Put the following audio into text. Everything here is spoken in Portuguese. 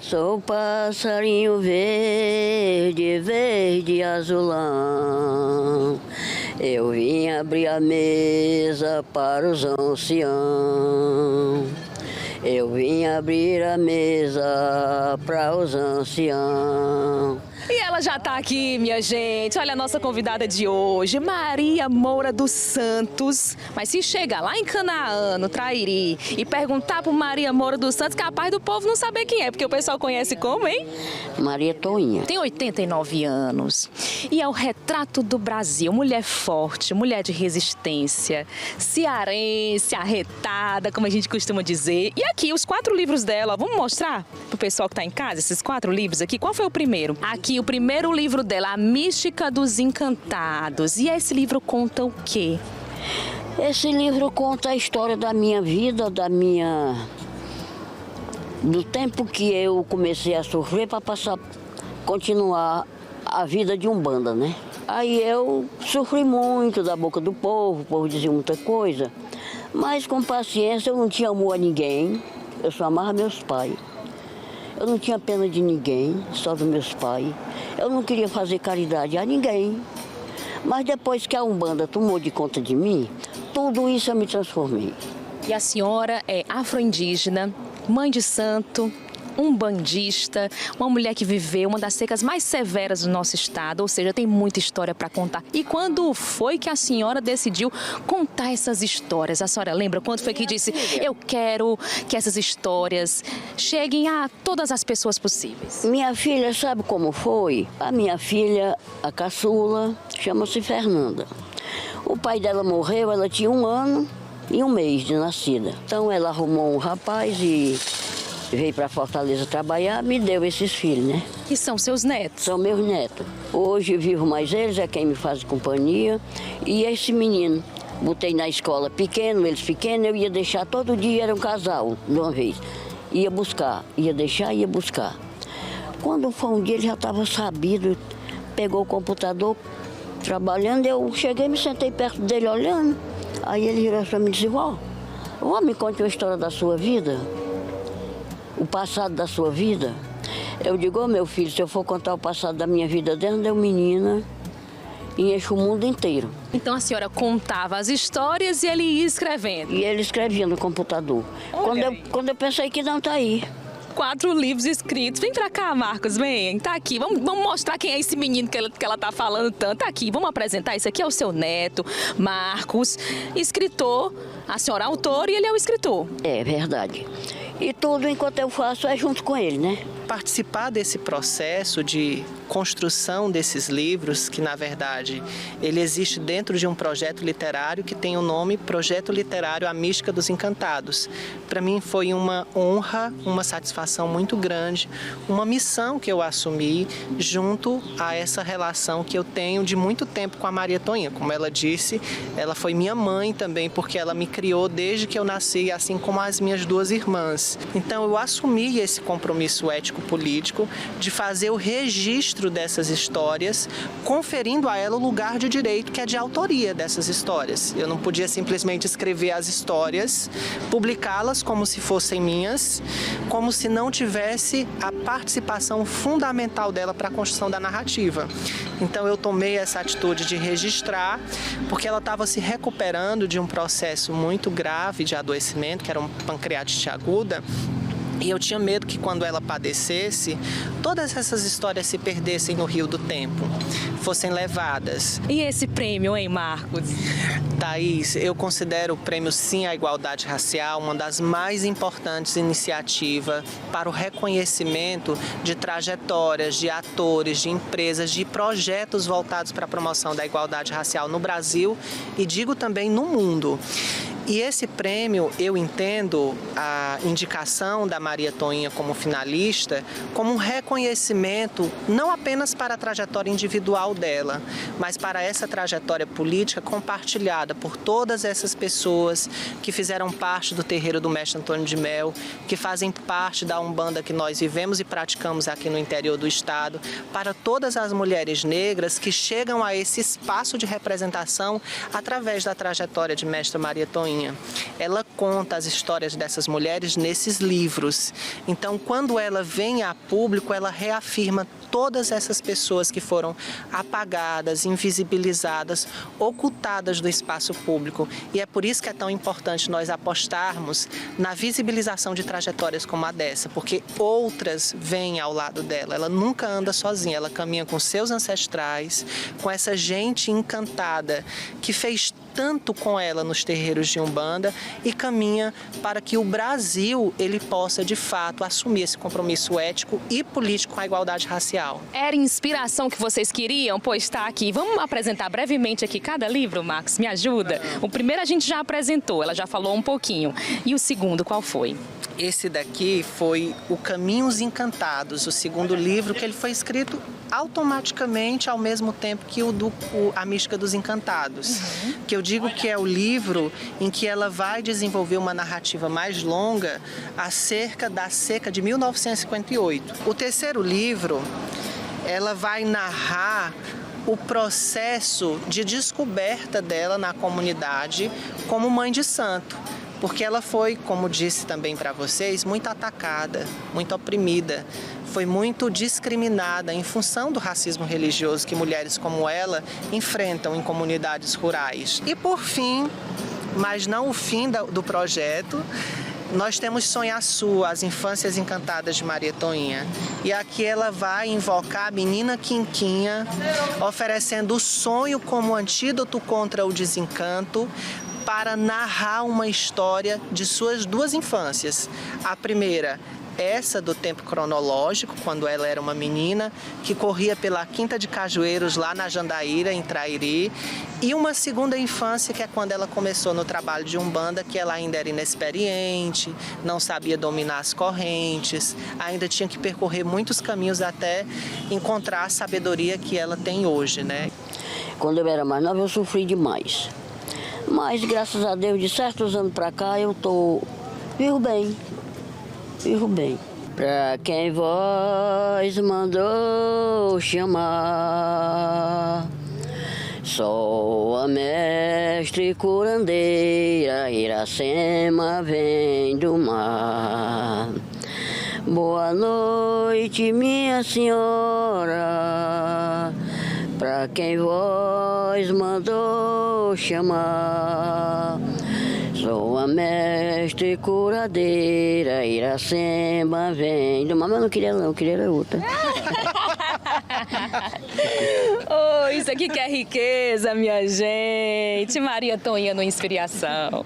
Sou passarinho verde, verde azulão. Eu vim abrir a mesa para os anciãos. Eu vim abrir a mesa para os anciãos. E ela já está aqui, minha gente. Olha a nossa convidada de hoje, Maria Moura dos Santos. Mas se chegar lá em Canaã, no Trairi, e perguntar por Maria Moura dos Santos, capaz do povo não saber quem é, porque o pessoal conhece como, hein? Maria Toinha. Tem 89 anos e é o retrato do Brasil. Mulher forte, mulher de resistência, cearense, arretada, como a gente costuma dizer. E aqui, os 4 livros dela. Vamos mostrar pro pessoal que está em casa esses 4 livros aqui? Qual foi o primeiro? Aqui, o primeiro livro dela, A Mística dos Encantados. E esse livro conta o quê? Esse livro conta a história da minha vida, do tempo que eu comecei a sofrer para continuar a vida de Umbanda, né? Aí eu sofri muito da boca do povo, o povo dizia muita coisa, mas com paciência eu não tinha amor a ninguém, eu só amava meus pais. Eu não tinha pena de ninguém, só dos meus pais. Eu não queria fazer caridade a ninguém. Mas depois que a Umbanda tomou de conta de mim, tudo isso eu me transformei. E a senhora é afro-indígena, mãe de santo, umbandista, uma mulher que viveu uma das secas mais severas do nosso estado, ou seja, tem muita história para contar. E quando foi que a senhora decidiu contar essas histórias? A senhora lembra quando foi que disse, eu quero que essas histórias cheguem a todas as pessoas possíveis? Minha filha, sabe como foi? A minha filha, a caçula, chama-se Fernanda. O pai dela morreu, ela tinha 1 ano e 1 mês de nascida. Então ela arrumou um rapaz e veio para Fortaleza trabalhar, me deu esses filhos, né? Que são seus netos? São meus netos. Hoje vivo mais eles, é quem me faz companhia. E esse menino, botei na escola pequeno, eles pequenos, eu ia deixar todo dia, era um casal, de uma vez. Ia buscar, ia deixar, ia buscar. Quando foi um dia, ele já estava sabido, pegou o computador, trabalhando, eu cheguei, me sentei perto dele olhando. Aí ele virou para mim e disse, vó, me conte uma história da sua vida. O passado da sua vida. Eu digo, meu filho, se eu for contar o passado da minha vida desde eu menina, enche o mundo inteiro. Então a senhora contava as histórias e ele ia escrevendo? E ele escrevia no computador. Quando eu pensei que não, tá aí. 4 livros escritos. Vem pra cá, Marcos, vem. Tá aqui. Vamos mostrar quem é esse menino que ela tá falando tanto. Tá aqui, vamos apresentar. Esse aqui é o seu neto, Marcos, escritor. A senhora é autora e ele é o escritor. É verdade. E tudo enquanto eu faço é junto com ele, né? Participar desse processo de construção desses livros, que na verdade ele existe dentro de um projeto literário que tem o nome Projeto Literário A Mística dos Encantados. Para mim foi uma honra, uma satisfação muito grande, uma missão que eu assumi junto a essa relação que eu tenho de muito tempo com a Maria Toinha. Como ela disse, ela foi minha mãe também, porque ela me criou desde que eu nasci, assim como as minhas 2 irmãs. Então eu assumi esse compromisso ético-político de fazer o registro dessas histórias, conferindo a ela o lugar de direito que é de autoria dessas histórias. Eu não podia simplesmente escrever as histórias, publicá-las como se fossem minhas, como se não tivesse a participação fundamental dela para a construção da narrativa. Então eu tomei essa atitude de registrar, porque ela estava se recuperando de um processo muito grave de adoecimento, que era uma pancreatite aguda. E eu tinha medo que quando ela padecesse, todas essas histórias se perdessem no rio do tempo, fossem levadas. E esse prêmio, hein, Marcos? Thaís, eu considero o prêmio Sim à Igualdade Racial uma das mais importantes iniciativas para o reconhecimento de trajetórias, de atores, de empresas, de projetos voltados para a promoção da igualdade racial no Brasil e digo também no mundo. E esse prêmio, eu entendo a indicação da Maria Toinha como finalista como um reconhecimento não apenas para a trajetória individual dela, mas para essa trajetória política compartilhada por todas essas pessoas que fizeram parte do terreiro do Mestre Antônio de Mel, que fazem parte da Umbanda que nós vivemos e praticamos aqui no interior do estado, para todas as mulheres negras que chegam a esse espaço de representação através da trajetória de Mestra Maria Toinha. Toinha. Ela conta as histórias dessas mulheres nesses livros. Então, quando ela vem a público, ela reafirma todas essas pessoas que foram apagadas, invisibilizadas, ocultadas do espaço público. E é por isso que é tão importante nós apostarmos na visibilização de trajetórias como a dessa, porque outras vêm ao lado dela. Ela nunca anda sozinha, ela caminha com seus ancestrais, com essa gente encantada que fez tanto com ela nos terreiros de Umbanda e caminha para que o Brasil ele possa, de fato, assumir esse compromisso ético e político com a igualdade racial. Era inspiração que vocês queriam? Pois está aqui. Vamos apresentar brevemente aqui cada livro, Max? Me ajuda? O primeiro a gente já apresentou, ela já falou um pouquinho. E o segundo, qual foi? Esse daqui foi o Caminhos Encantados, o segundo livro, que ele foi escrito automaticamente ao mesmo tempo que A Mística dos Encantados. Que eu digo que é o livro em que ela vai desenvolver uma narrativa mais longa acerca da seca de 1958. O terceiro livro, ela vai narrar o processo de descoberta dela na comunidade como mãe de santo. Porque ela foi, como disse também para vocês, muito atacada, muito oprimida, foi muito discriminada em função do racismo religioso que mulheres como ela enfrentam em comunidades rurais. E por fim, mas não o fim do projeto, nós temos Sonhar Sua, As Infâncias Encantadas de Maria Toinha. E aqui ela vai invocar a menina Quinquinha, oferecendo o sonho como antídoto contra o desencanto, para narrar uma história de suas duas infâncias. A primeira, essa do tempo cronológico, quando ela era uma menina, que corria pela Quinta de Cajueiros, lá na Jandaíra, em Trairi. E uma segunda infância, que é quando ela começou no trabalho de Umbanda, que ela ainda era inexperiente, não sabia dominar as correntes, ainda tinha que percorrer muitos caminhos até encontrar a sabedoria que ela tem hoje, né? Quando eu era mais nova, eu sofri demais. Mas, graças a Deus, de certos anos pra cá, vivo bem. Vivo bem. Pra quem vós mandou chamar, sou a mestre curandeira, Iracema vem do mar. Boa noite, minha senhora, pra quem vós mandou chamar. Sou a mestre curadeira, Iracema vem do mar. Mas eu não queria não, eu queria era outra. Oh, isso aqui que é riqueza, minha gente. Maria Toinha no Inspiração.